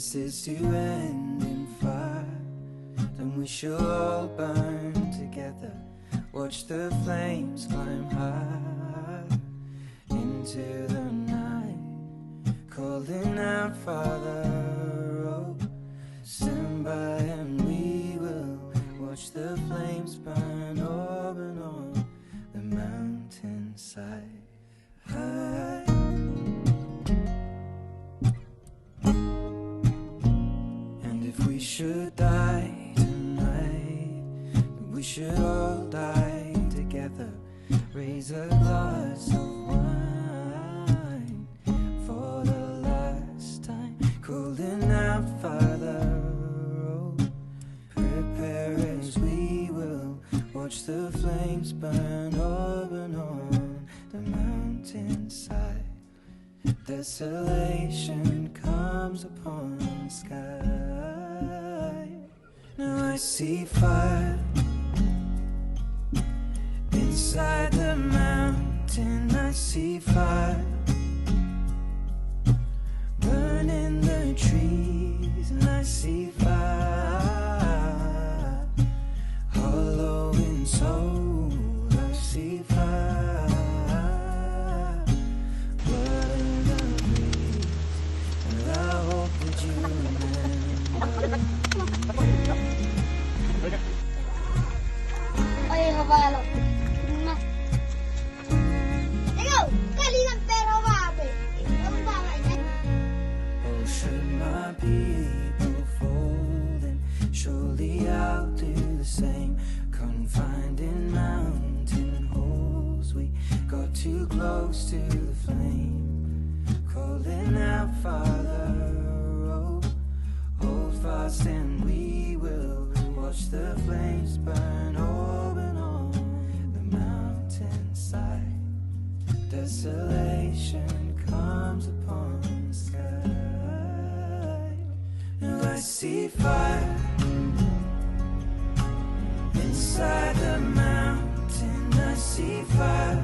this is to end in fire, then we shall all burn together. Watch the flames climb high into the night, calling out, Father, oh, stand by and we will watch the flames burn open on the mountainside. High. And if we should die tonight, we should all die together. Raise a glass of wine for the last time, calling out, Father, oh, prepare as we will watch the flames burn open on the mountainside. Desolation comes upon the sky. Now I see fire inside the mountain. I see fire burning the trees, and I see fire hollow in soul. I see fire blood in the breeze, and I hope that you remember. Ay, habalo. Na. Ikaw, kalinang pero wabe. Ang bagay niya. Oh, should my people fold, and surely I'll do the same. Confined in mountain holes, we got too close to the flame. Calling out, Father, oh, hold fast and we will watch the flames burn open on the mountainside. Desolation comes upon the sky. Now I see fire inside the mountain. I see fire